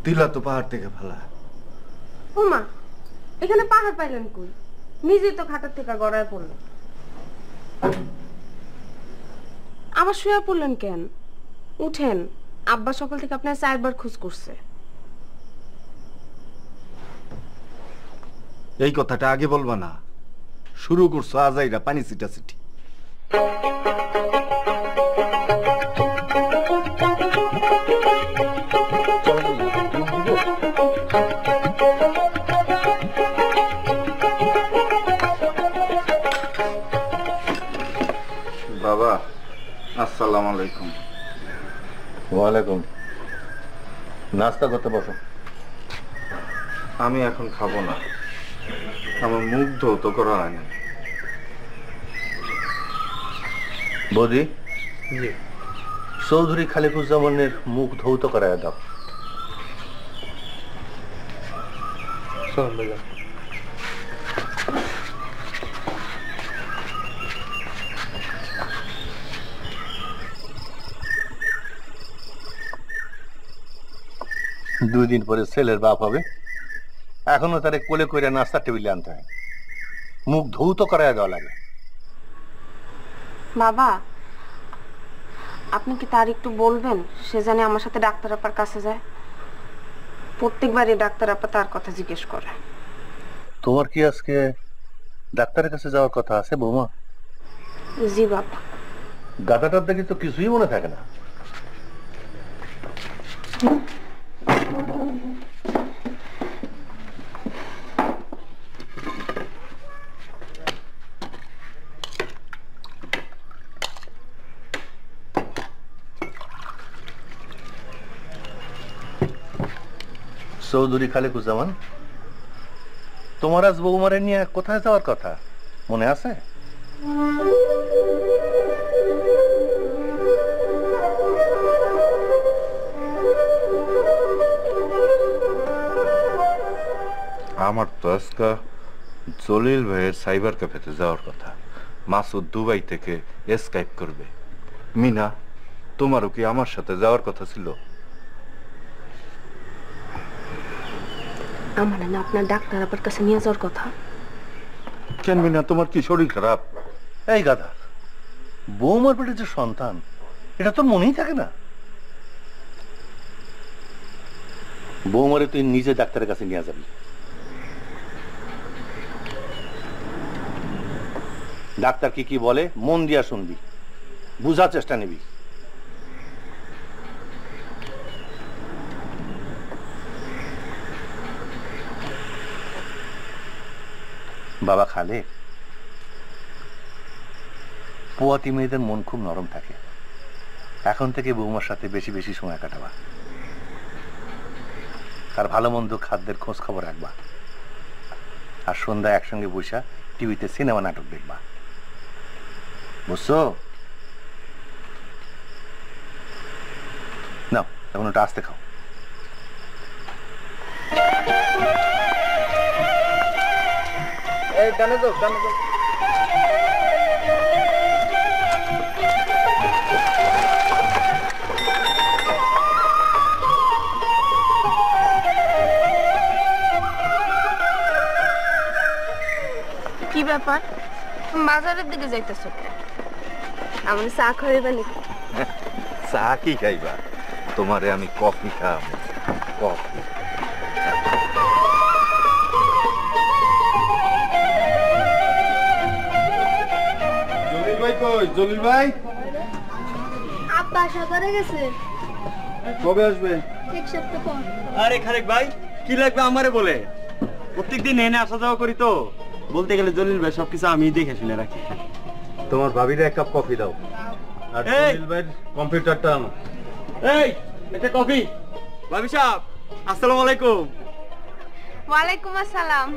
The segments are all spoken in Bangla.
দিলা তো পাহাড় থেকে ফেলা। ও মা, এখানে পাহাড় পাইলেন কই? নিজেই তো খাটার থেকে গড়ায় পড়লেন। আবার শুয়ে পড়লেন কেন? উঠেন, আব্বা সকাল থেকে আপনার 4 বার খোঁজ করছে। এই কথাটা আগে বলবা না, শুরু করছো আজাইরা পানি ছিটাছিটি। বাবা আসসালামু আলাইকুম। ওয়ালাইকুম। নাস্তা করতে বসো। আমি এখন খাবো না, আমার মুখ ধৌত করা হয়নি। বৌদি, চৌধুরী খালিকুজ্জামানের মুখ ধৌত করায় দাও। দুই দিন পরে ছেলের বাপ হবে, এখনো তারে কোলে করে নাস্তার টেবিলে আনতে হয়, মুখ ধৌত করায় দেওয়া লাগে। বাবা, আপনি কি তার একটু বলবেন সে জানে আমার সাথে ডাক্তার আপার কাছে যায়? প্রত্যেকবারই ডাক্তার আপা তার কথা জিজ্ঞেস করে। তোমার কি আজকে ডাক্তারের কাছে যাওয়ার কথা আছে বৌমা? জি বাবা। গাদাটার দেখে তো কিছুই মনে থাকে না। চৌধুরী খালিকুজ্জামান, তোমার আজ বৌমারে নিয়ে কোথায় যাওয়ার কথা মনে আছে? আমার তো আজকে জলিল ভাইয়ের সাইবার ক্যাফেতে যাওয়ার কথা। মাসুদ দুবাই থেকে স্কাইপ করবে। মিনা, তোমারও কি আমার সাথে যাওয়ার কথা ছিল? আমার না আপনার ডাক্তার আপার কাছে নিয়ে যাওয়ার কথা। কেন মিনা, তোমার কি শরীর খারাপ? এই গাধা, বৌমার পেটে যে সন্তান, এটা তোর মনেই থাকে না? বৌমারে তুই নিজে ডাক্তারের কাছে নিয়ে যাবি। ডাক্তার কি বলে মন দিয়া শুনবি, বুঝার চেষ্টা নিবি। বাবা খালে, পোয়াতি মেয়েদের মন খুব নরম থাকে। এখন থেকে বৌমার সাথে বেশি বেশি সময় কাটাবা, তার ভালো মন্দ খাদ্যের খোঁজ খবর রাখবা, আর সন্ধ্যা একসঙ্গে বসা টিভিতে সিনেমা নাটক দেখবা, বুঝছো? নাও এখন ওটা আস্তে খাও। কি ব্যাপার, বাজারের দিকে যাইতেছো? আমার চা খাইবা নাকি? চা কি খাইবা? তোমারে আমি কফি খাওয়াবো। কফি। জলিল ভাই কই? জলিল ভাই আব্বা সকালে গেছে। কবে আসবে? এক সপ্তাহ পর। আরে খালেক ভাই, কি লাগবে আমারে বলে? প্রত্যেকদিন এনে আসা যাওয়া করি তো, বলতে গেলে জলিল ভাই সবকিছু আমি দেখে শুনে রাখি। তোমার ভাবিরে এক কাপ কফি দাও, আর জলিল ভাইয়ের কম্পিউটারটা আনো। এই, একটা কফি। ভাবি সাহেব, আসসালামু আলাইকুম। ওয়ালাইকুম আসসালাম।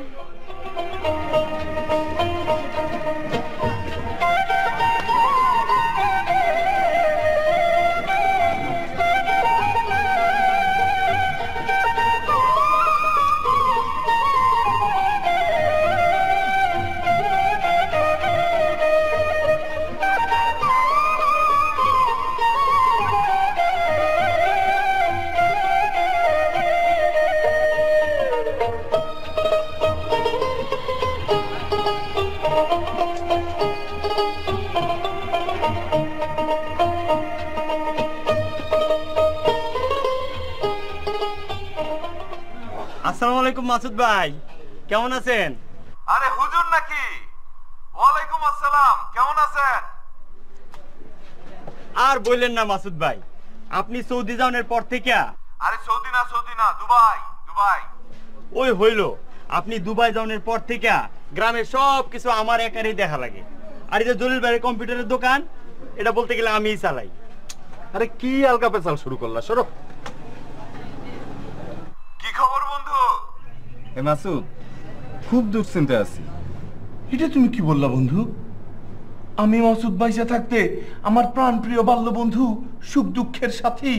আলাইকুম মাসুদ ভাই, কেমন আছেন? আরে হুজুর নাকি? ওয়ালাইকুম আসসালাম, কেমন আছেন? আর বললেন না মাসুদ ভাই, আপনি সৌদি যাওয়ার পর থেকে আরে সৌদি না, দুবাই। ওই হইল, আপনি দুবাই যাওয়ার পর থেকে গ্রামের সব কিছু আমার একারই দেখা লাগে। আর এই যে জলিল ভাইয়ের কম্পিউটারের দোকান, এটা বলতে গেলে আমিই চালাই। আরে কি আলগা পেছাল শুরু করলা, সরো। কি খবর বন্ধু? এ মাসুদ, খুব দুশ্চিন্তা আছি। এটা তুমি কি বললা বন্ধু? আমি মাসুদ বাইসা থাকতে আমার প্রাণ প্রিয় বাল্য বন্ধু সুখ দুঃখের সাথী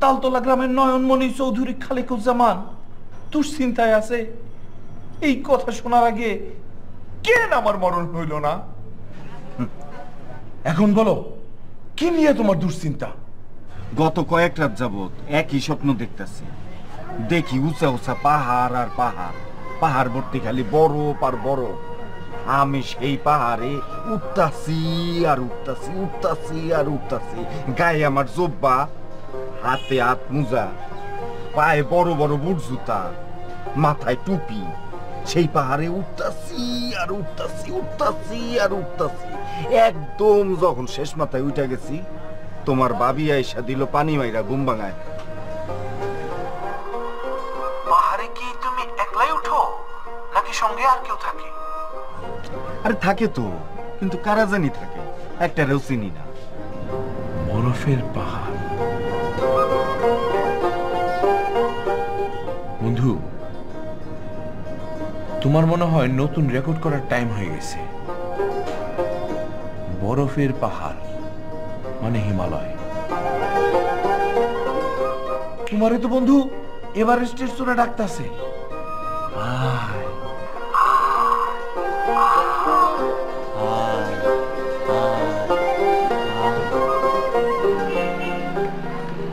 তালতলা গ্রামের নয়নমণি চৌধুরী খালেকুজ্জামান দুশ্চিন্তায় আছে। এই কথা শোনার আগে কেন আমার মরণ হইল না? এখন বলো, কি নিয়ে তোমার দুশ্চিন্তা? গত কয়েক রাত যাবত একই স্বপ্ন দেখতেছি। দেখি উঁচা উঁচা পাহাড় আর পাহাড়, পাহাড় ভর্তি খালি বরফ আর বরফ। আমি সেই পাহাড়ে উঠতাছি আর উঠতাছি। গায়ে আমার জব্বা, হাতে হাত মোজা, পায়ে বড় বড় বুট জুতা, মাথায় টুপি। সেই পাহাড়ে উঠতাছি আর উঠতাছি। একদম যখন শেষ মাথায় উঠে গেছি, তোমার বাবি আইসা দিল পানি মাইরা ঘুম ভাঙায়। পাহাড়ে কি তুমি একলাই উঠো নাকি সঙ্গে আর কেউ থাকে? আরে থাকে তো, কিন্তু কারা জানি থাকে, একটা রেও চিনি না। বরফের পাহাড়। বন্ধু, তোমার মনে হয় নতুন রেকর্ড করার টাইম হয়ে গেছে। বরফের পাহাড় মানে হিমালয়। তোমারে তো বন্ধু এভারেস্টের চূড়া ডাকতাছে।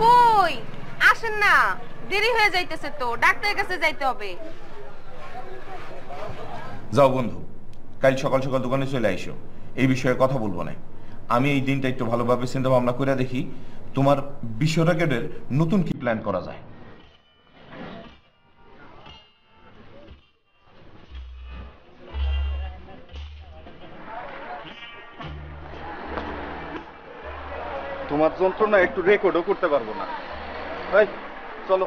কই আসেন না, দেরি হয়ে যাইতেছে তো, ডাক্তারের কাছে যাইতে হবে। যাও বন্ধু, কাল সকাল সকাল দোকানে চলে আইসো, এই বিষয়ে কথা বলবো না। আমি এই দিনটা একটু ভালোভাবে চিন্তা ভাবনা করে দেখি তোমার বিশ্ব রেকর্ডের নতুন কি প্ল্যান করা যায়। তোমার যন্ত্রণা একটু রেকর্ডও করতে পারবো না। এই চলো।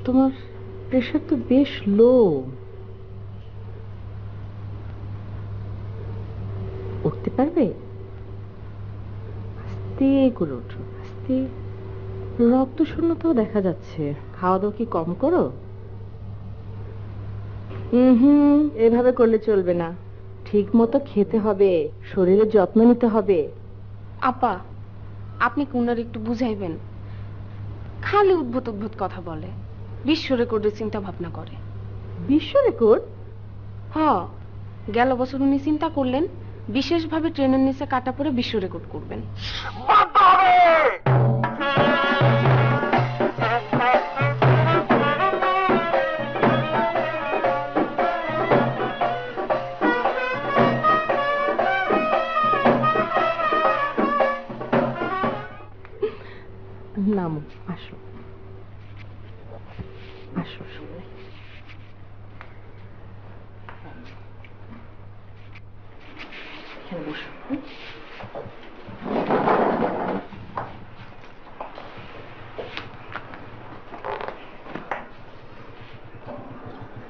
তোমার প্রেশার তো বেশ লো, উঠতে পারবে? আস্তে করে ওঠো, আস্তে। রক্ত শূন্যতাও দেখা যাচ্ছে, খাওয়া দাওয়া কি কম করো? এভাবে করলে চলবে না, ঠিক মতো খেতে হবে, শরীরের যত্ন নিতে হবে। আপা, আপনি কোনার একটু বুঝাইবেন, খালি উদ্ভুত কথা বলে, বিশ্ব রেকর্ডের চিন্তা ভাবনা করে। বিশ্ব রেকর্ড? হ্যাঁ, গেল বছর উনি চিন্তা করলেন বিশেষভাবে ট্রেনের নিচে কাটা পড়ে বিশ্ব রেকর্ড করবেন। নামো, আসো আসো সবাই। এখানে বসো।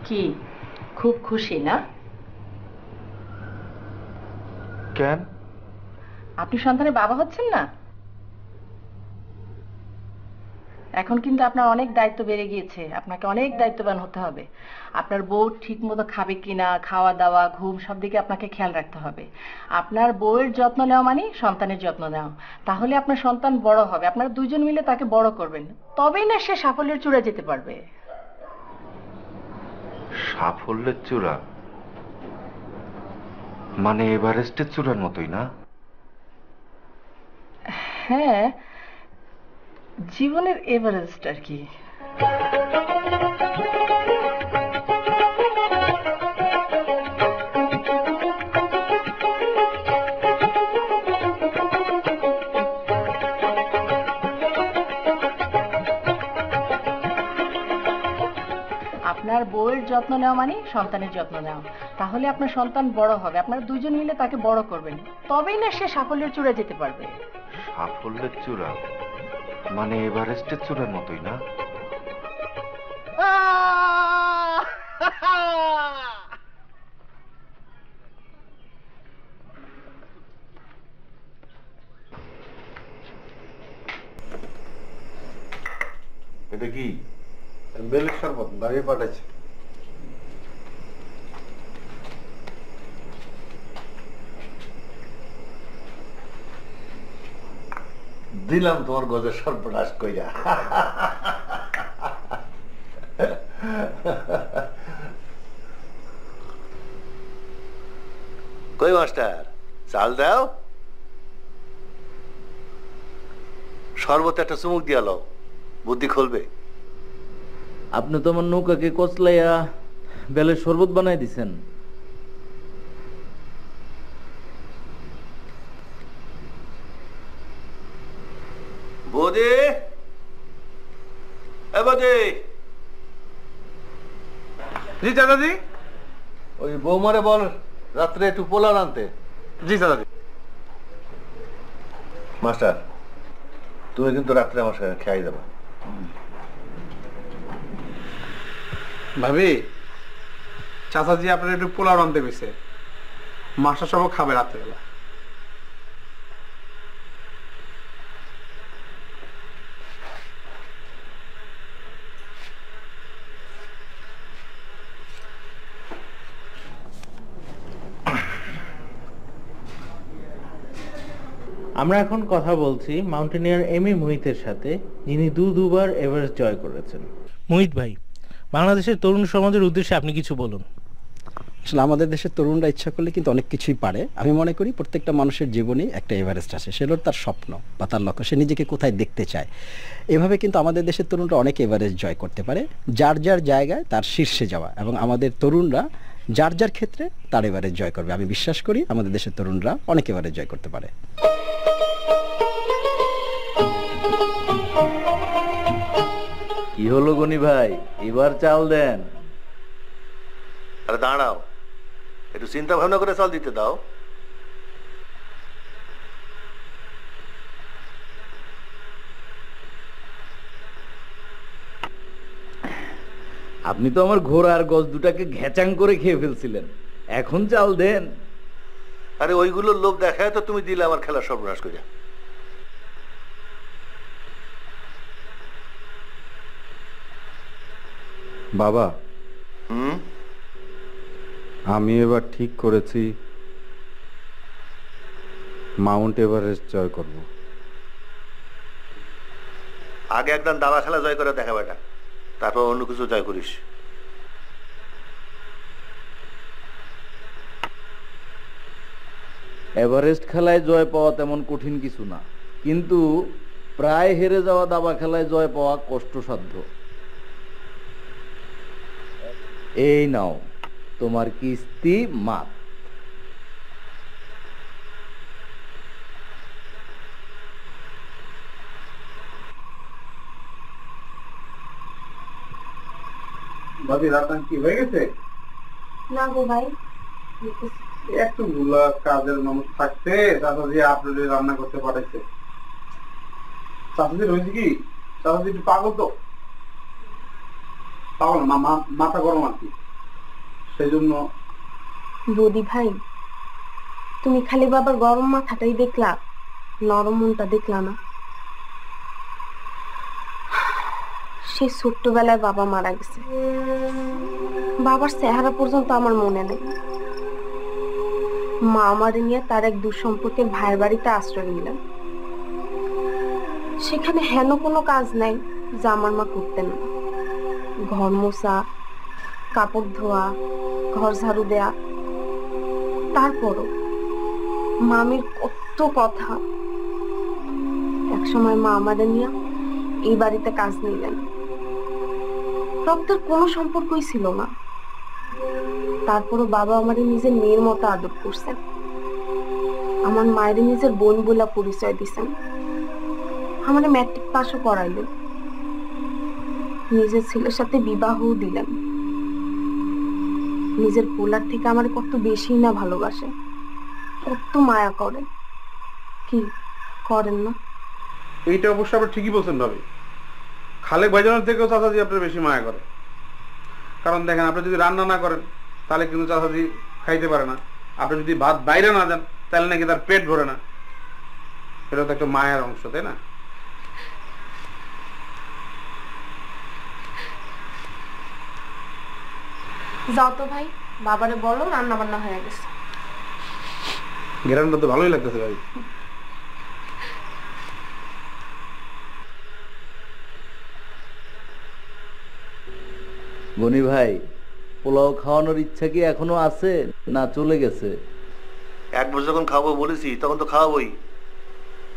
কি খুব খুশি না? কেন? আপনি সন্তানের বাবা হচ্ছেন না? এখন কিন্তু আপনার অনেক দায়িত্ব বেড়ে গিয়েছে, আপনাকে অনেক দায়িত্ববান হতে হবে। আপনার বউ ঠিক মতো খাবে কিনা, খাওয়া দাওয়া ঘুম সব দিকে আপনাকে খেয়াল রাখতে হবে। আপনার বউয়ের যত্ন নেওয়া মানে সন্তানের যত্ন নেওয়া। তাহলে আপনার সন্তান বড় হবে, আপনারা দুজন মিলে তাকে বড় করবেন, তবেই না সে সাফল্যের চূড়ায় যেতে পারবে। সাফল্যের চূড়া মানে এভারেস্টের চূড়ার মতোই না? হ্যাঁ, জীবনের এভারেস্ট আর কি। আপনার বউয়ের যত্ন নেওয়া মানে সন্তানের যত্ন নেওয়া। তাহলে আপনার সন্তান বড় হবে, আপনারা দুজন মিলে তাকে বড় করবেন, তবেই না সে সাফল্যের চূড়ায় যেতে পারবে। সাফল্যের চূড়া মানে এভারেস্টের চূড়ার মতোই না? এটা কি বেলের শরবত বাড়ি পাঠাচ্ছে? দিলাম তোমার গজের সর্বনাশ কইরা। কই মাস্টার, চাল দাও, শরবতে একটা চুমুক দিয়া লও, বুদ্ধি খুলবে। আপনি তো আমার নৌকাকে কচলাইয়া বেলের শরবত বানাই দিছেন। বৌদি, এ বৌদি। জি দাদাজি। ওই বৌমারে বল রাত্রে একটু পোলাও আনতে। জি দাদাজি। মাস্টার, তুমি কিন্তু রাত্রে আমার সাথে খেয়াই যাবে। ভাবি, চাচাজি আপনার একটু পোলাও আনতে গেছে, মাস্টার সব খাবে রাত্রেবেলা। আমরা এখন কথা বলছি মাউন্টেনিয়ার এমি মুহিতের সাথে, যিনি দুবার এভারেস্ট জয় করেছেন। মুহিত ভাই, বাংলাদেশের তরুণ সমাজের উদ্দেশ্যে আপনি কিছু বলুন। আসলে আমাদের দেশের তরুণরা ইচ্ছা করলে কিন্তু অনেক কিছুই পারে। আমি মনে করি প্রত্যেকটা মানুষের জীবনে একটা এভারেস্ট আছে, সেটা তার স্বপ্ন বা তার লক্ষ্য, সে নিজেকে কোথায় দেখতে চায়। এভাবে কিন্তু আমাদের দেশের তরুণরা অনেক এভারেস্ট জয় করতে পারে, যার যার জায়গায় তার শীর্ষে যাওয়া, এবং আমাদের তরুণরা যার যার ক্ষেত্রে তার এভারেস্ট জয় করবে। আমি বিশ্বাস করি আমাদের দেশের তরুণরা অনেক এভারেস্ট জয় করতে পারে। কি হলো গনি ভাই, এবার চাল দেন। আরে দাঁড়াও, একটু চিন্তা ভাবনা করে চাল দিতে দাও। আপনি তো আমার ঘোড়া আর গজ দুটাকে ঘেচাং করে খেয়ে ফেলছিলেন, এখন চাল দেন। আরে ওইগুলোর লোভ দেখায় তো তুমি দিলে আমার খেলা সর্বনাশ করে। বাবা, আমি এবার ঠিক করেছি মাউন্ট এভারেস্ট জয় করব। আগে একদম দাবা খেলা জয় করে দেখা বেটা, তারপর অন্য কিছু জয় করিস। এভারেস্ট খেলায় জয় পাওয়া তেমন কঠিন কিছু না, কিন্তু প্রায় হেরে যাওয়া দাবা খেলায় জয় পাওয়া কষ্টসাধ্য। এই নাও তোমার কিস্তি মাপ। ভাবি, রান্না কি হয়ে গেছে? না গো ভাই, একটু গুলা কাজের মানুষ থাকতে চাচাজি আপনাদের রান্না করতে পাঠাইছে। চাচাজি হয়েছে কি, চাচাজি একটু পাগল তো, পাগল মাথা গরম আর কি, সেই জন্য। বৌদি ভাই, তুমি খালি বাবার গরম মাথাটাই দেখলা, নরম মনটা দেখলা না। সেই ছোট্টবেলায় বাবা মারা গেছে, বাবার চেহারা পর্যন্ত আমার মনে নেই। মা আমারে নিয়ে তার এক দুঃসম্পর্কের ভাইয়ের বাড়িতে আশ্রয় নিলেন। সেখানে হেন কোনো কাজ নাই যা আমার মা করতেন না। ঘর মোছা, কাপড় ধোয়া, ঘর ঝাড়ু দেয়া। তারপরও মামির কত কথা। একসময় মা আমাদের নিয়ে এই বাড়িতে কাজ নিলেন। রক্তের কোনো সম্পর্কই ছিল না, তারপরও বাবা আমারে নিজের মেয়ের মতো আদর করছেন। আমার মায়ের নিজের বোন বলে পরিচয় দিছেন। আমারে ম্যাট্রিক পাসও করাইলেন, নিজের ছেলের সাথে বিবাহও দিলেন। নিজের পোলার থেকে আমার কত বেশি না ভালোবাসে, কত মায়া করেন। কি করেন না? এইটা অবশ্য আপনি ঠিকই বলছেন ভাবি। খালেক ভাইজানের থেকেও চাচাজি আপনার বেশি মায়া করে। কারণ দেখেন, আপনি যদি রান্না না করেন তাহলে কিন্তু চাচাজি খাইতে পারে না। আপনি যদি ভাত বাইরে না যান তাহলে নাকি তার পেট ভরে না। এটা তো একটা মায়ের অংশ, তাই না? যাও তো ভাই, বাবারে বলো রান্না বান্না হয়ে গেছে। গ্রামটা তো ভালোই লাগতেছে ভাই। গনি ভাই, পোলাও খাওয়ানোর ইচ্ছা কি এখনো আছে না চলে গেছে? একবার যখন খাবো বলেছি তখন তো খাওয়াবোই।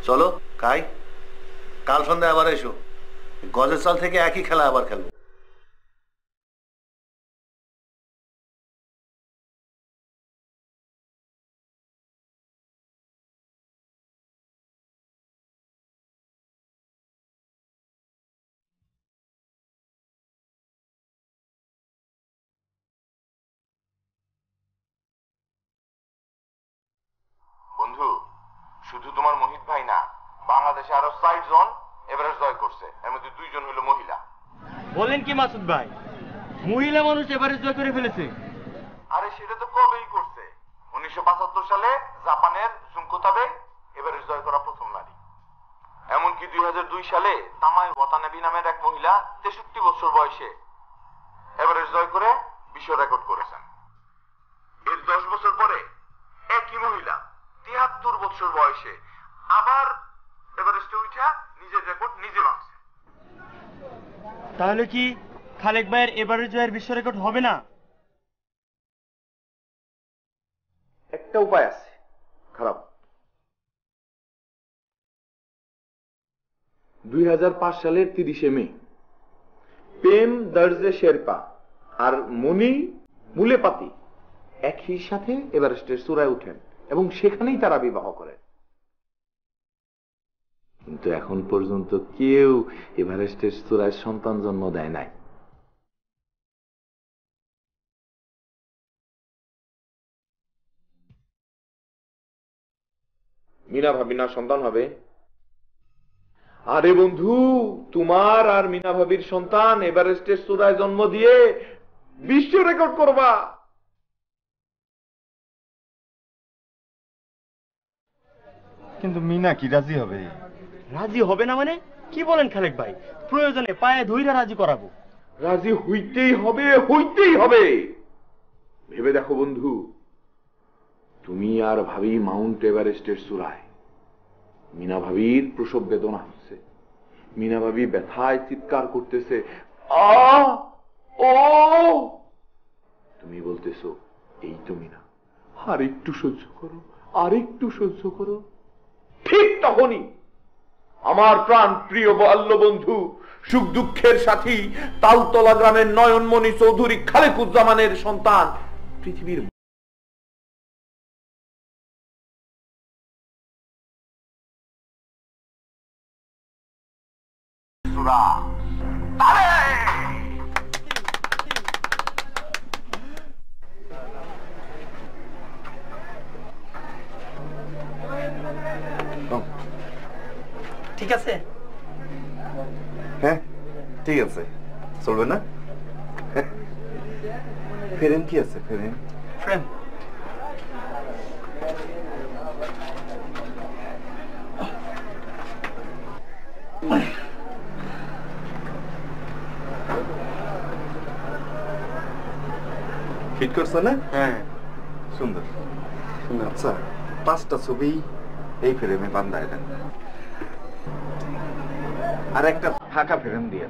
চলো খাই, কাল সন্ধ্যায় আবার এসো। গজের চাল থেকে একই খেলা আবার খেলবো। বন্ধু, শুধু তোমার মোহিত ভাই না, বাংলাদেশে আরো ৬ জন এভারেস্ট জয় করছে, এর মধ্যে ২ জন হলো মহিলা। বলেন কি মাসুদ ভাই, মহিলা মানুষ এভারেস্ট জয় করে ফেলেছে? আরে সেটা তো কবেই করছে। ১৯৭৫ সালে জাপানের জুঙ্কো তাবে এভারেস্ট জয় করা প্রথম নারী। এমনকি ২০০২ সালে তামাই ওয়াতানাবি নামের এক মহিলা ৬৩ বছর বয়সে এভারেস্ট জয় করে বিশ্ব রেকর্ড করেছেন। এর ১০ বছর পরে একই মহিলা ৭৩ বছর বয়সে আবার এভারেস্টে উঠা নিজের রেকর্ড নিজে ভাঙছে। তাহলে কি খালেক ভাইয়ের এভারেস্ট জয়ের বিশ্ব রেকর্ড হবে না? একটা উপায় আছে, খারাপ। 2005 সালের 30শে মে প্রেম দর্জে শেরপা আর মনি মুলেপাতি একই সাথে এভারেস্টের চূড়ায় উঠেন এবং সেখানেই তারা বিবাহ করেন। কিন্তু এখন পর্যন্ত কেউ এভারেস্টের চূড়ায় সন্তান জন্ম দেয় নাই। মিনা ভাবিনা সন্তান হবে। আরে বন্ধু, তোমার আর মিনা ভাবির সন্তান এভারেস্টের চূড়ায় জন্ম দিয়ে বিশ্ব রেকর্ড করবা। কিন্তু মিনা কি রাজি হবে? রাজি হবে না মানে কি বলেন খালেক ভাই? প্রয়োজনে পায়ে ধইরা রাজি করাবো। রাজি হইতেই হবে, হইতেই হবে। ভেবে দেখো বন্ধু, তুমি আর ভাবি মাউন্ট এভারেস্টের চূড়ায়। মিনা ভাবির প্রসব বেদনা হচ্ছে, মিনা ভাবি ব্যথায় চিৎকার করতেছে, ও তুমি বলতেছো এই তো মিনা, আর একটু সহ্য করো, আর একটু সহ্য করো। ঠিক তখনই আমার প্রাণ প্রিয় বাল্য বন্ধু, সুখ দুঃখের সাথী, তালতলা গ্রামের নয়নমণি চৌধুরী খালেকুজ্জামানের সন্তান পৃথিবীর ঠিক আছে? হ্যাঁ ঠিক আছে, চলবে না? ফ্রেম কি আছে? ফ্রেম ফ্রেম ফিট করছো না? হ্যাঁ সুন্দর। আচ্ছা, 5টা ছবি এই ফ্রেমে বান্ধায় দেন, আর একটা ফাঁকা ফ্রেম দিয়ে।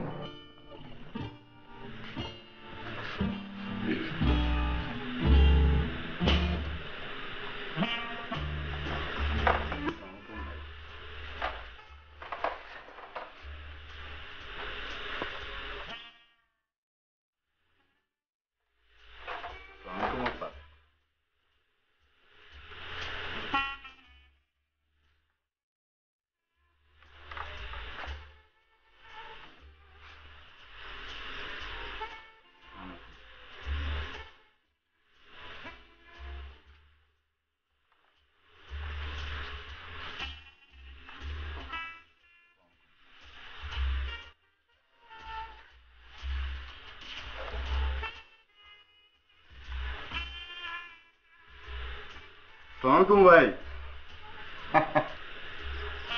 সালামালাইকুম ভাই।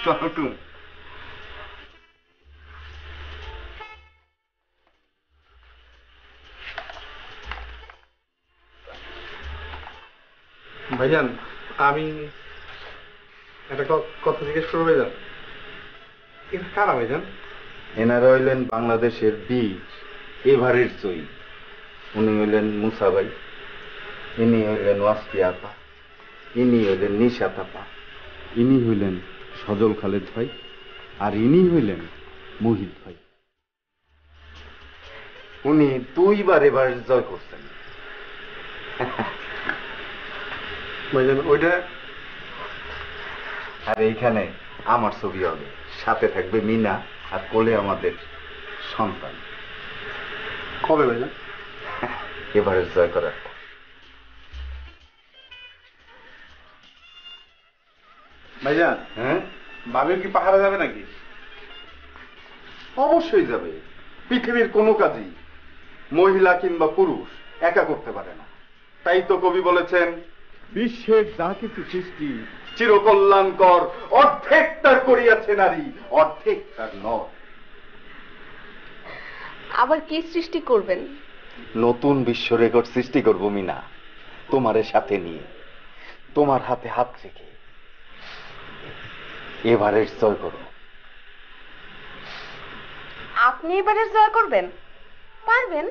সালামালাইকুম। ভাইজান আমি একটা কথা জিজ্ঞেস করবো ভাইজান, এটা কারা ভাইজান? এনারা হইলেন বাংলাদেশের বীর এভারেস্ট জয়ী। উনি হইলেন মুসা ভাই, ইনি হইলেন ওয়াসফি আপা, ইনি হইলেন নিশাত আপা, ইনি হইলেন সজল খালেদ ভাই, আর ইনি হইলেন মুহিত ভাই। উনি 2 বার এভারেস্ট জয় করছেন। ভাইজান ওইটা, আর এইখানে আমার ছবি হবে, সাথে থাকবে মিনা, আর কোলে আমাদের সন্তান। কবে ভাইজান এভারেস্ট জয় করার? ভাইজান হ্যাঁ, বাবির কি পাহাড়ে যাবে নাকি? অবশ্যই যাবে। পৃথিবীর কোনো কাজই মহিলা কিংবা পুরুষ একা করতে পারে না। তাই তো কবি বলেছেন, বিশ্বের যা কিছু সৃষ্টি চিরকল্যাণকর, অর্ধেক তার করিয়াছে নারী, অর্ধেক তার নর। আবার কি সৃষ্টি করবেন? নতুন বিশ্ব রেকর্ড সৃষ্টি করব মিনা, তোমারে সাথে নিয়ে, তোমার হাতে হাত রেখে এভারেস্ট জয় করব। আপনি এভারেস্ট জয় করবেন? পারবেন?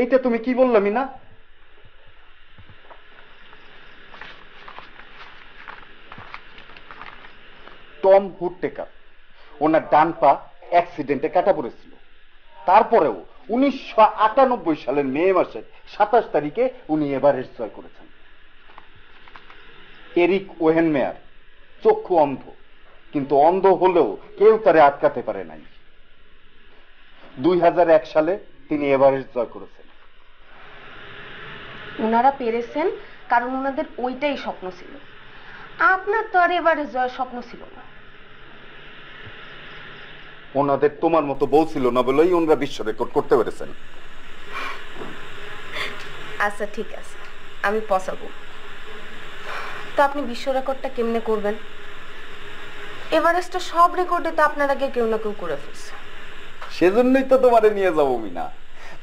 এইটা তুমি কি বললা মিনা? টম হুডটেকার, ওনার ডান পা অ্যাক্সিডেন্টে কাটা পড়েছিল। তারপরেও 1998 সালের মে মাসের 27 তারিখে উনি এভারেস্ট জয় করেছেন। এরিক ওহেনমেয়ার চক্ষু অন্ধ, কিন্তু অন্ধ হলেও কেউ তারে আটকাতে পারে নাই। 2001 সালে তিনি এভারেস্ট জয় করেছেন। ওনারা পেরেছেন কারণ ওনাদের ওইটাই স্বপ্ন ছিল। আপনার তো আর এভারেস্ট জয়ের স্বপ্ন ছিল না। ওনাদের তোমার মতো বউ ছিল না বলেই ওনারা বিশ্ব রেকর্ড করতে পেরেছেন। আচ্ছা ঠিক আছে, আমি পসাবো। তো আপনি বিশ্ব রেকর্ডটা কেমনে করবেন? এভারেস্টের সব রেকর্ডে তো আপনার আগে কেউ না কেউ করে ফেলছে। সেজন্যই তো তোমারে নিয়ে যাবো মিনা।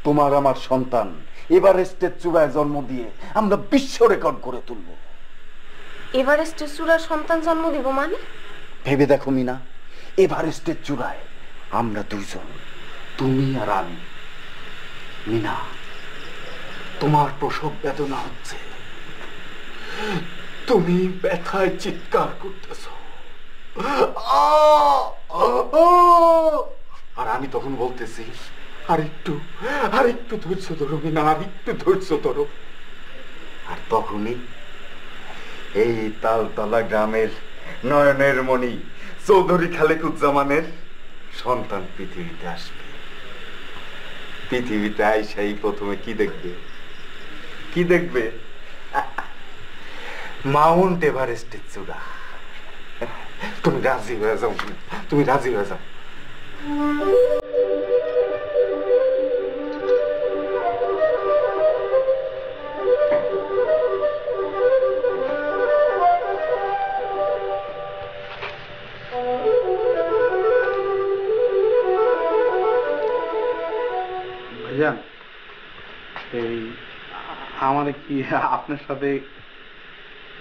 তোমার আমার সন্তান এভারেস্টের চূড়ায় জন্ম দিয়ে আমরা বিশ্ব রেকর্ড করে তুলব। এভারেস্টের চূড়ার সন্তান জন্ম দিব মানে? ভেবে দেখো মিনা, এভারেস্টের চূড়ায় আমরা দুইজন, তুমি আর আমি। মিনা, তোমার প্রসব বেদনা হচ্ছে, তুমি ব্যথায় চিৎকার করতেছ, আর আমি তখন বলতেছি আরেকটু ধৈর্য ধরো মিনা, আরেকটু ধৈর্য ধরো। আর তখনই এই তালতলা গ্রামের নয়নের মণি চৌধুরী খালেকুজ্জামানের সন্তান পৃথিবীতে আসবে। পৃথিবীতে আইসাই প্রথমে কি দেখবে? মাউন্ট এভারেস্টের চূড়া। তুমি রাজি হয়ে যাও, তুমি রাজি হয়ে যাও। ভাইজান এই আমার কি আপনার সাথে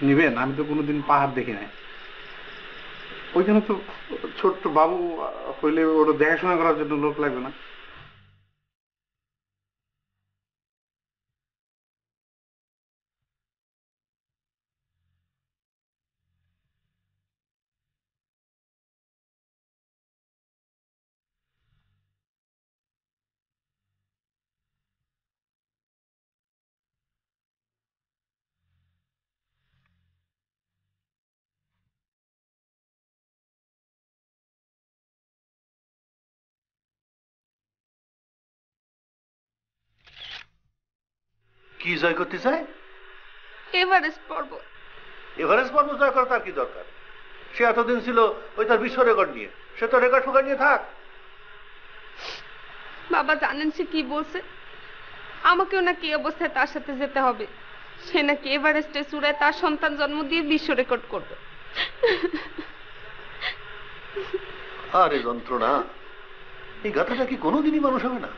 নিবেন? আমি তো কোনোদিন পাহাড় দেখি নাই। ওইখানে তো ছোট্ট বাবু হইলে ওটা দেখাশোনা করার জন্য লোক লাগবে না? কি জয় করতে চায়? এভারেস্ট পর্বত। এভারেস্ট পর্বত জয় করা তার কি দরকার? সে এতদিন ছিল ওই তার বিশ্ব রেকর্ড নিয়ে, সে তো রেকর্ড ফোকার নিয়ে থাক। বাবা জানেন সে কি বলছে? আমাকেও না কি অবস্থায় তার সাথে যেতে হবে। সে নাকি এভারেস্টে চূড়ায় তার সন্তান জন্ম দিয়ে বিশ্ব রেকর্ড করবে। আরে যন্ত্রণা, এই গাথাটা কি কোনোদিনই মানুষ হবে না?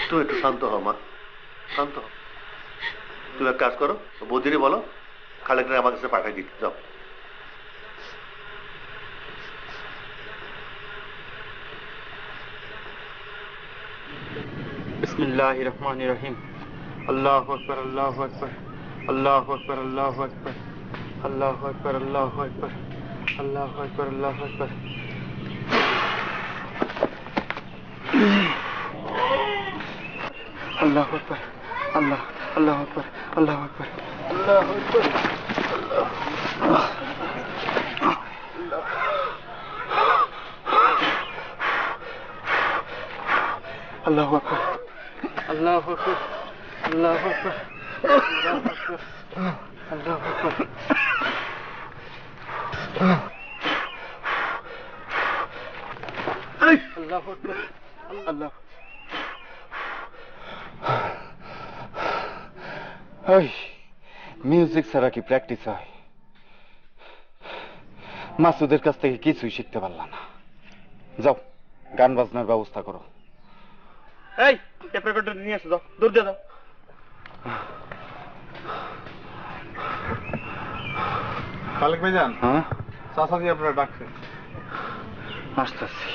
তুমি একটু শান্ত হও মা, শান্ত হও। তুমি এক কাজ করো, বৌদিরে বলো খালেকটা আমার কাছে পাঠাই দিতে যাও। বিসমিল্লাহির রহমানির রহিম। আল্লাহু আকবার, আল্লাহু আকবার, আল্লাহু আকবার, আল্লাহু আকবার, আল্লাহু আকবার, আল্লাহু আকবার, আল্লাহু আকবার, আল্লাহু আকবার। আল্লাহু আকবার, আল্লাহ, আল্লাহু আকবার, আল্লাহু আকবার, আল্লাহু আকবার, আল্লাহু আকবার, আল্লাহু আকবার, আল্লাহু আকবার, আল্লাহু আকবার, আল্লাহু আকবার। আল্লাহু আকবার, আল্লাহ। মিউজিক ছাড়া কি প্র্যাকটিস হয়? মাসুদের কাছ থেকে কিছুই শিখতে পারলাম না। যাও গান বাজনার ব্যবস্থা করো। এই টেপ রেকর্ডার নিয়ে এসো, যাও দূর দিয়ে দাও। খালেক ভাইজান, হ্যাঁ চাচাজি আপনারা ডাকছেন। আসতেছি।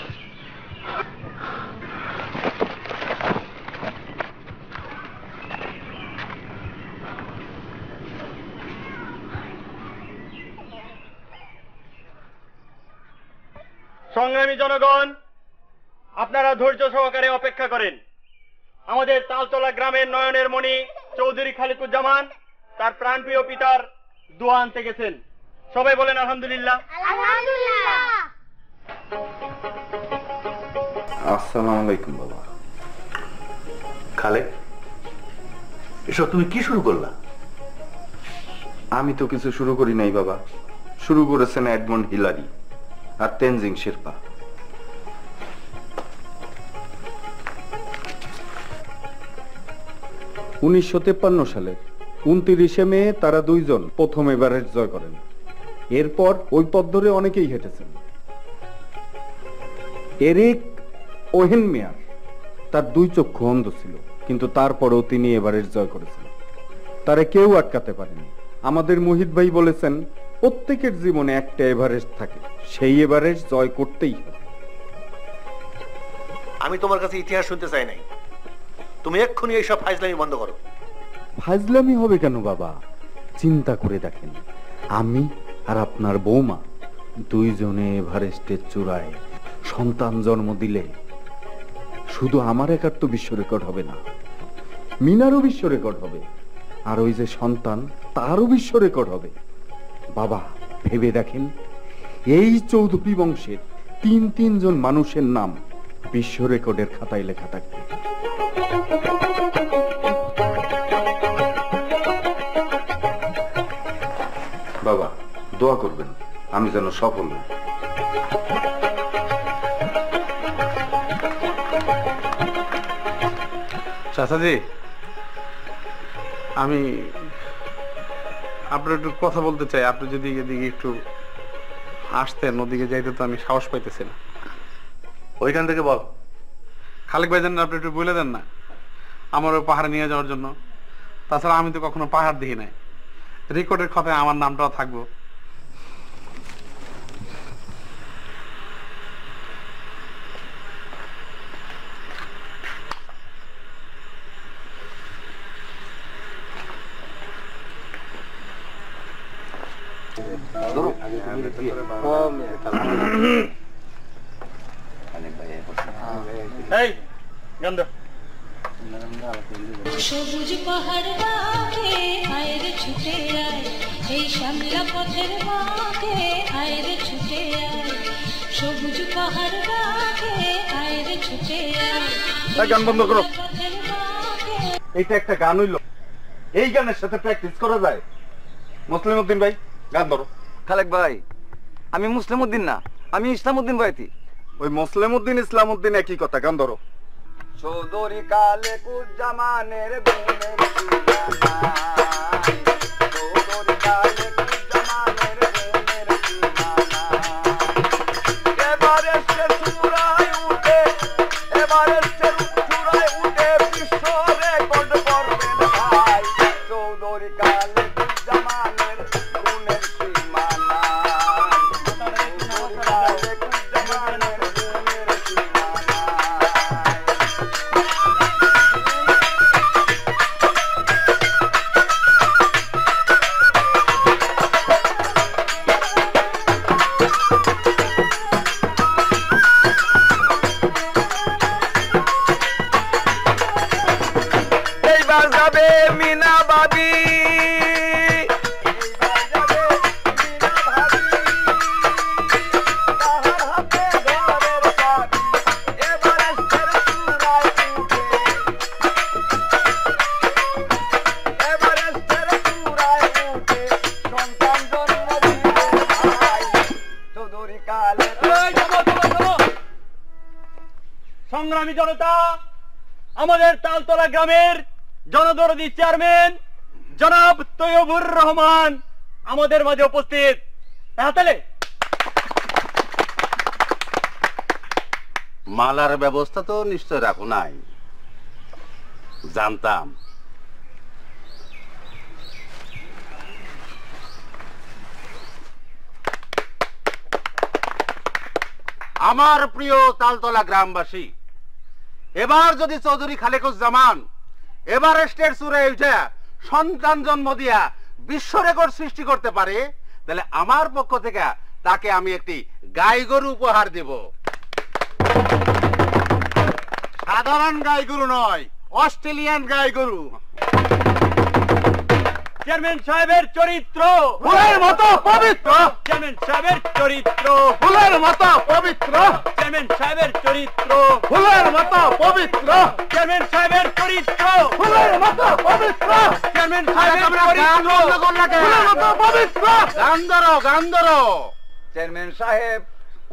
সংগ্রামী জনগণ, আপনারা ধৈর্য সহকারে অপেক্ষা করেন। আমাদের তালতলা গ্রামের নয়নের মণি চৌধুরী খালিকুজ্জামান তার প্রাণপ্রিয় পিতার দোয়া আনতে গেছেন। সবাই বলেন আলহামদুলিল্লাহ। আসসালামু আলাইকুম বাবা। খালেক, এসব তুমি কি শুরু করলা? আমি তো কিছু শুরু করি নাই বাবা, শুরু করেছেন এডমন্ড হিলারি আর তেনজিং শেরপা। সালে 29 মে তারা দুইজন প্রথম এভারেস্ট জয় করেন। এরপর ওই পথ ধরে অনেকেই হেঁটেছেন। এরিক ওহেনমেয়ার তার দুই চক্ষু অন্ধ ছিল, কিন্তু তারপরেও তিনি এভারেস্ট জয় করেছেন। তারা কেউ আটকাতে পারেনি। আমাদের মোহিত ভাই বলেছেন প্রত্যেকের জীবনে একটা এভারেস্ট থাকে, সেই এভারেস্ট জয় করতেই হবে। আমি তোমার কাছে ইতিহাস শুনতে চাই নাই, তুমি এক্ষুনি এইসব ফাইজলামি বন্ধ করো। ফাজলামি হবে কেন বাবা? চিন্তা করে দেখেন, আমি আর আপনার বৌমা দুইজনে এভারেস্টের চূড়ায় সন্তান জন্ম দিলে শুধু আমার একার তো বিশ্ব রেকর্ড হবে না, মিনারও বিশ্ব রেকর্ড হবে, আর ওই যে সন্তান তারও বিশ্ব রেকর্ড হবে। বাবা ভেবে দেখেন, এই চৌধুরী বংশের তিনজন মানুষের নাম বিশ্ব রেকর্ডের খাতায় লেখা থাকবে। বাবা দোয়া করবেন আমি যেন সফল হই। চাচাজি, আমি আপনার একটু কথা বলতে চাই। আপনি যদি এদিকে একটু আসতেন, ওদিকে যাইতে তো আমি সাহস পাইতেছি না। ওইখান থেকে বল। খালেক ভাইজান, আপনি একটু বলে দেন না আমারও পাহাড়ে নিয়ে যাওয়ার জন্য। তাছাড়া আমি তো কখনো পাহাড় দেখি নাই, রেকর্ডের খাতায় আমার নামটাও থাকবো। এই গন্ধ সবুজ পাহাড় রাখে আয়রে ছুটে আয়, এই শ্যামলা পথের মাঝে আয়রে ছুটে আয়। সবুজ পাহাড় রাখে আয়রে ছুটে আয়। গান বন্ধ করো। এইটা একটা গান হইল, এই গানের সাথে প্র্যাকটিস করা যায়? মুসলিম উদ্দিন ভাই গান ধরো। খালেক ভাই, আমি মুসলিম উদ্দিন না, আমি ইসলাম উদ্দিন বয়াতি। ওই মুসলিম উদ্দিন ইসলাম উদ্দিন একই কথা, গান ধরো। চৌধুরী কালে কুজ্জামানের গুণের সীমা নাই, চৌধুরী কালে কুজ্জামানের গুণের সীমা নাই। এভারেস্টের চূড়ায় উঠে, এভারেস্টের চূড়ায় উঠে বিশ্ব রেকর্ড করবেন ভাই, চৌধুরী কালে কুজ্জামানের গুণের সীমা নাই, চৌধুরী কালে কুজ্জামানের গুণের সীমা যাবে মিনা বাবি, সংগ্রামী জনতা, আমাদের তালতলা গ্রামের জনদরদি চেয়ারম্যান জনাব তৈয়বুর রহমান আমাদের মাঝে উপস্থিত। হাতালে মালার ব্যবস্থা তো নিশ্চয় রাখো নাই, জানতাম। আমার প্রিয় তালতলা গ্রামবাসী, এবার যদি চৌধুরী খালেকুজ্জামান এভারেস্টের চূড়ায় উঠে সন্তান জন্ম দিয়া বিশ্ব রেকর্ড সৃষ্টি করতে পারে, তাহলে আমার পক্ষ থেকে তাকে আমি একটি গাই গরু উপহার দেব। সাধারণ গাই গরু নয়, অস্ট্রেলিয়ান গাই গরু। চেয়ারম্যান সাহেবের চরিত্র ফুলের মতো পবিত্র, চেয়ারম্যান সাহেবের চরিত্র ফুলের মতো পবিত্র, চেয়ারম্যান সাহেবের চরিত্র ফুলের মতো পবিত্র, চেয়ারম্যান সাহেবের চরিত্র ফুলের মতো পবিত্র, চেয়ারম্যান সাহেবের পবিত্র। গান ধরো, গান ধরো। চেয়ারম্যান সাহেব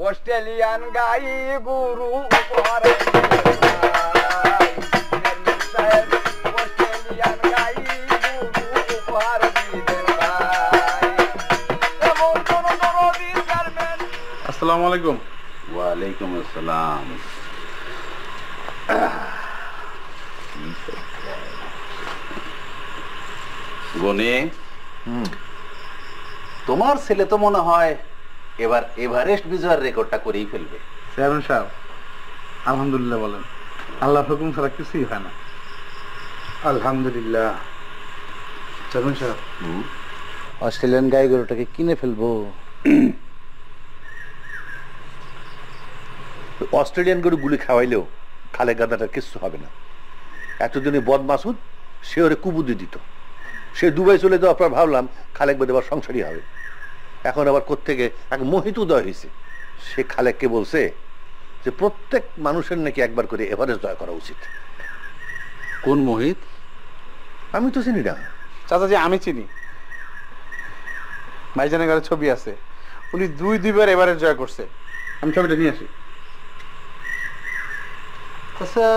অস্ট্রেলিয়ান গাই গরু উপহার, চেয়ারম্যান সাহেব অস্ট্রেলিয়ান গাই গরু উপহার দিবেন ভাই। এমন কোন দরদি চেয়ারম্যান। আসসালামু আলাইকুম। ওয়ালাইকুম আসসালাম। গনে, তোমার ছেলে তো মনে হয় এবার এভারেস্ট বিজয়ের রেকর্ডটা করেই ফেলবে। চেয়ারম্যান সাহেব আলহামদুলিল্লাহ বলেন, আল্লাহর হুকুম ছাড়া কিছুই হয় না। আলহামদুলিল্লাহ। চেয়ারম্যান সাহেব অস্ট্রেলিয়ান গাই গরুটাকে কিনে ফেলবো। অস্ট্রেলিয়ান গরু গুলি খাওয়াইলেও খালে গাদাটার কিচ্ছু হবে না। এতদিনে বদমাসুদ সে ওরে কুবুদ্ধি দিত, সে দুবাই চলে যাওয়ার পর ভাবলাম খালেক বেদে আবার সংসারই হবে। এখন আবার কোত্থেকে এক মোহিত উদয় হয়েছে, সে খালেককে বলছে যে প্রত্যেক মানুষের নাকি একবার করে এভারেস্ট জয় করা উচিত। কোন মোহিত? আমি তো চিনি না। চাচাজি আমি চিনি, ভাইজানের ঘরে ছবি আছে, উনি দুইবার এভারেস্ট জয় করছে। আমি ছবিটা নিয়ে আসি। আচ্ছা,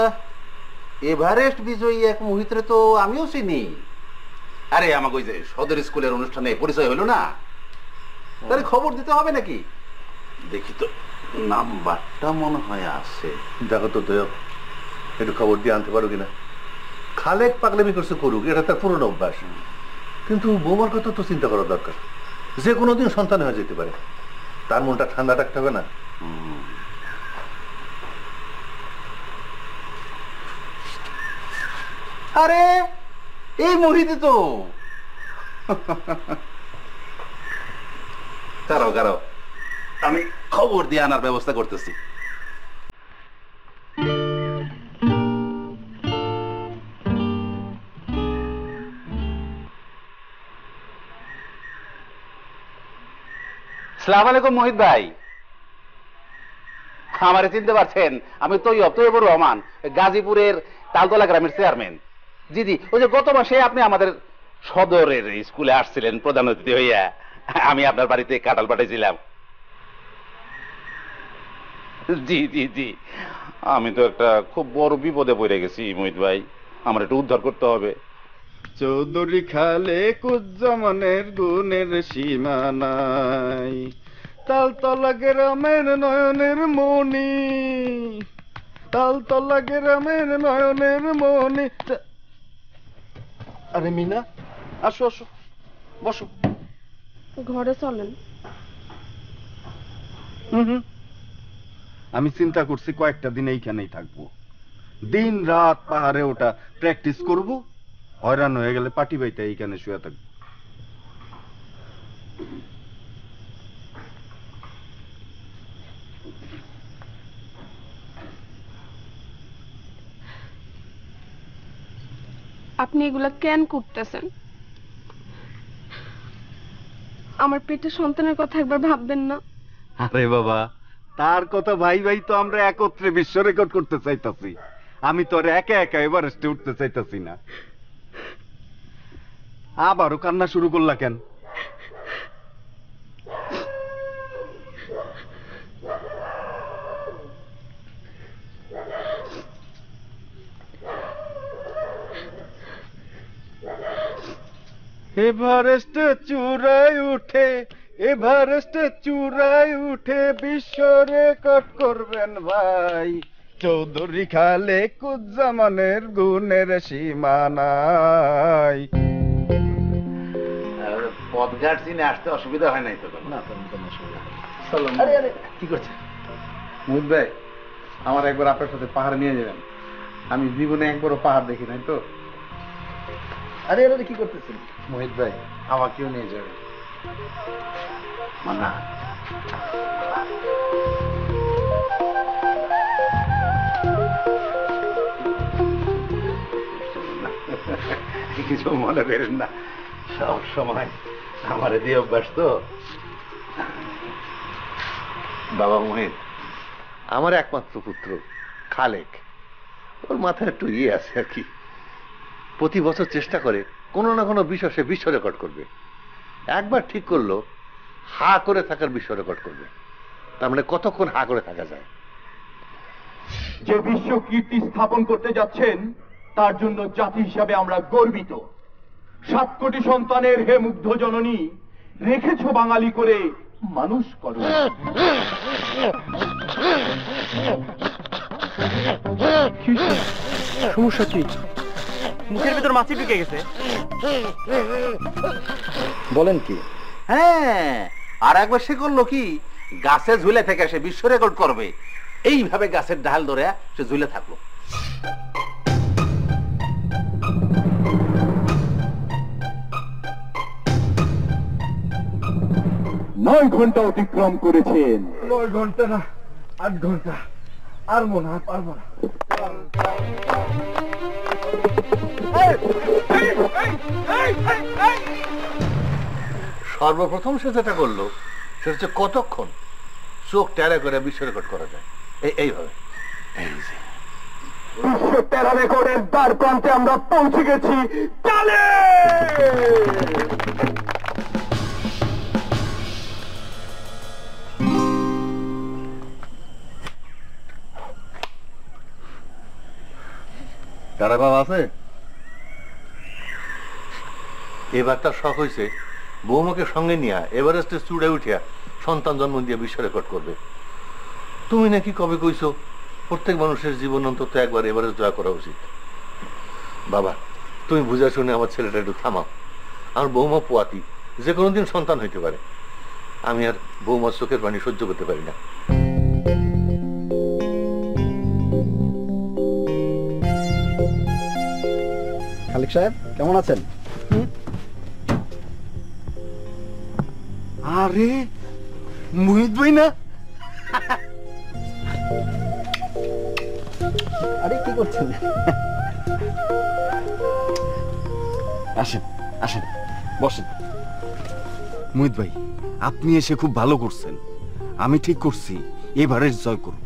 এভারেস্ট বিজয়ী এক মোহিতরে তো আমিও চিনি। আরে আমাকে ওই যে সদর স্কুলের অনুষ্ঠানে পরিচয় হলো না, তাহলে খবর দিতে হবে নাকি? দেখি তো নাম্বারটা মনে হয় আছে। দেখো তো দয়া, একটু খবর দিয়ে আনতে পারো কিনা। খালেক পাগলামি করছে করুক, এটা তার পুরনো অভ্যাস। কিন্তু বৌমার কথা তো চিন্তা করা দরকার, যে কোনো দিন সন্তান হয়ে যেতে পারে, তার মনটা ঠান্ডা রাখতে হবে না। আরে এই মোহিত তো। দাঁড়াও দাঁড়াও, আমি খবর দিয়ে আনার ব্যবস্থা করতেছি। আসসালামু আলাইকুম মোহিত ভাই, আমারে চিনতে পারছেন? আমি তৈয়বুর রহমান, গাজীপুরের তালতলা গ্রামের চেয়ারম্যান। জি জি, ওই যে গত মাসে আপনি আমাদের সদরের স্কুলে আসছিলেন প্রধান অতিথি হইয়া, আমি আপনার বাড়িতে কাঁঠাল পাঠাইছিলাম। জি জি জি, আমি তো একটা খুব বড় বিপদে পড়ে গেছি মোহিত ভাই, আমার একটু উদ্ধার করতে হবে। চৌধুরী খালেকুজ্জামানের গুণের সীমা নাই, তালতলা গ্রামের নয়নের মণি, তালতলা গ্রামের নয়নের মণি। আরে মিনা, আসো আসো, বসো। ঘরে চলেন। আমি চিন্তা করছি কয়েকটা দিন এইখানেই থাকবো, দিন রাত পাহাড়ে ওটা প্র্যাকটিস করব, হয়রান হয়ে গেলে পাটি বাইতে এইখানে শুয়ে থাকবো। আপনি এগুলা কেন করতেছেন? আমার পেটে সন্তানের কথা একবার ভাববেন না? আরে বাবা, তার কথা ভাই ভাই তো আমরা একত্রে বিশ্ব রেকর্ড করতে চাইতাছি, আমি তো আর একা একা এভারেস্টে উঠতে চাইতাছি না। আবারও কান্না শুরু করলা কেন? এভারেস্টে চূড়ায় উঠে, এভারেস্টে চূড়ায় উঠে বিশ্ব রেকর্ড করবেন ভাই, চৌধুরী খালেকুজ্জামানের গুণের সীমা নাই। পথঘাট চিনে আসতে অসুবিধা হয় নাই তো? না, কোনো অসুবিধা হয়। চলো। আরে আরে, কি করছে মোহিত ভাই? আমার একবার আপনার সাথে পাহাড় নিয়ে যাবেন, আমি জীবনে একবারও পাহাড় দেখি নাই তো। আরে আরে, কি করতেছেন? মোহিত ভাই, আমাকেও নিয়ে যাবেন। মানা, কিছু মনে করেন না, সব সময় আমার দিয়ে অভ্যাস তো। বাবা মোহিত আমার একমাত্র পুত্র খালেক, ওর মাথায় একটু ইয়ে আছে আর কি, প্রতি বছর চেষ্টা করে কোনো না কোনো বিষয় সে বিশ্ব রেকর্ড করবে। একবার ঠিক করলো হা করে থাকার বিশ্ব রেকর্ড করবে, তার মানে কতক্ষণ হা করে থাকা যায়। যে বিশ্ব কীর্তি স্থাপন করতে যাচ্ছেন তার জন্য জাতি হিসাবে আমরা গর্বিত। 7 কোটি সন্তানের হে মুগ্ধ জননী, রেখেছ বাঙালি করে মানুষ করো। সমস্যা কি? মুখের ভিতর মাছি ঢুকে গেছে। বলেন কি? হ্যাঁ, আর একবার সে করলো কি, গাছে ঝুলে থেকে সে বিশ্ব রেকর্ড করবে, এইভাবে গাছের ডাল ধরে সে ঝুলে থাকলো। 9 ঘন্টা অতিক্রম করেছেন। 9 ঘন্টা না, 8 ঘন্টা। আর মনে হয় পারবো না। সর্বপ্রথম সে যেটা করলো সেটা হচ্ছে কতক্ষণ চোখ টেরা করে বিশ্ব রেকর্ড করা যায়, এইভাবে। বিশ্ব প্যারা রেকর্ডের দ্বার প্রান্তে আমরা পৌঁছে গেছি। চলে তারা বাবা আছে। এবার তার শখ হয়েছে বৌমাকে সঙ্গে নিয়ে এভারেস্টের চূড়ায় উঠিয়া সন্তান জন্ম দিয়ে বিশ্ব রেকর্ড করবে। তুমি নাকি কবে কইছো প্রত্যেক মানুষের জীবন অন্তত একবার এভারেস্ট জয় করা উচিত। বাবা তুমি বুঝা শুনে আমার ছেলেটা একটু থামাও। আমার বৌমা পোয়াতি, যে কোনো দিন সন্তান হইতে পারে। আমি আর বৌমার চোখের পানি সহ্য করতে পারি না। খালিক সাহেব কেমন আছেন? আরে মোহিত ভাই না? আরে কি করছেন? আসেন আসেন, বসেন। মোহিত ভাই, আপনি এসে খুব ভালো করছেন। আমি ঠিক করছি এভারেস্ট জয় করব।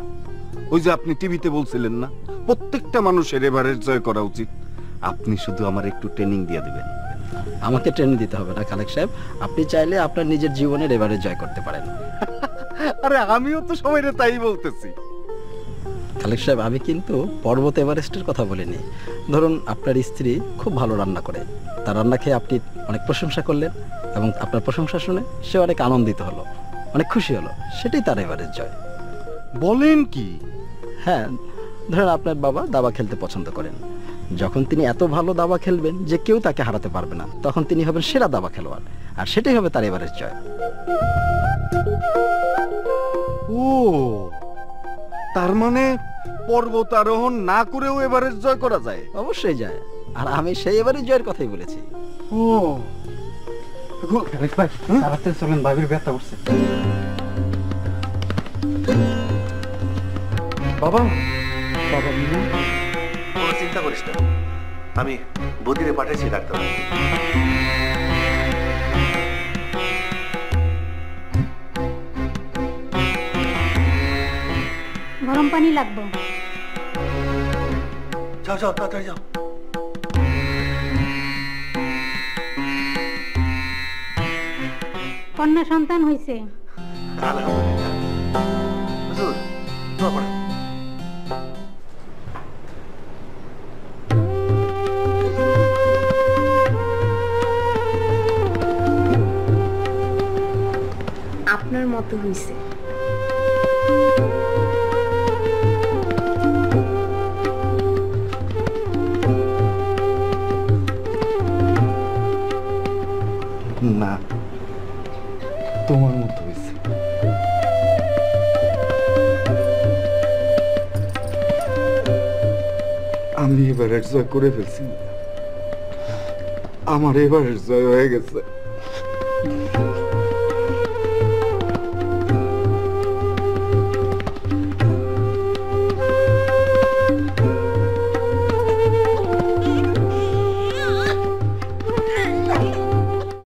ওই যে আপনি টিভিতে বলছিলেন না প্রত্যেকটা মানুষের এভারেস্ট জয় করা উচিত, আপনি শুধু আমার একটু ট্রেনিং দিয়ে দিবেন। আমাকে ট্রেনিং দিতে হবে না খালেক সাহেব, আপনি চাইলে আপনার নিজের জীবনের এভারেস্ট জয় করতে পারেন। আরে আমিও তো সবাই তাই বলতেছি। খালেক সাহেব, আমি কিন্তু পর্বত এভারেস্টের কথা বলিনি। ধরুন আপনার স্ত্রী খুব ভালো রান্না করে, তার রান্না খেয়ে আপনি অনেক প্রশংসা করলেন এবং আপনার প্রশংসা শুনে সে অনেক আনন্দিত হলো, অনেক খুশি হলো, সেটাই তার এভারেস্ট জয়। বলেন কি? হ্যাঁ, ধরেন আপনার বাবা দাবা খেলতে পছন্দ করেন, যখন তিনি এত ভালো দাবা খেলবেন যে কেউ তাকে হারাতে পারবে না, তখন তিনি হবেন সেরা দাবা খেলোয়াড়, আর সেটাই হবে তার এভারেস্ট জয়। ও, তার মানে পর্বত আরোহণ না করেও এভারেস্ট জয় করা যায়? অবশ্যই যায়, আর আমি সেই এভারেস্ট জয়ের কথাই বলেছি। ও খালেক ভাই, তাড়াতাড়ি চলেন, ভাবির ব্যথা উঠছে। বাবা, বাবা মিনা, কোনো চিন্তা করিস না, আমি বদিরে পাঠাইছি ডাক্তার। গরম পানি লাগবে। যাও যাও, তাড়াতাড়ি যাও। কন্যা সন্তান হয়েছে। হুজুর, দোয়া করেন। আপনার মতো হইছে। না, তোমার মতো হয়েছে। আমি এভারেস্ট জয় করে ফেলছি, আমার এভারেস্ট জয় হয়ে গেছে।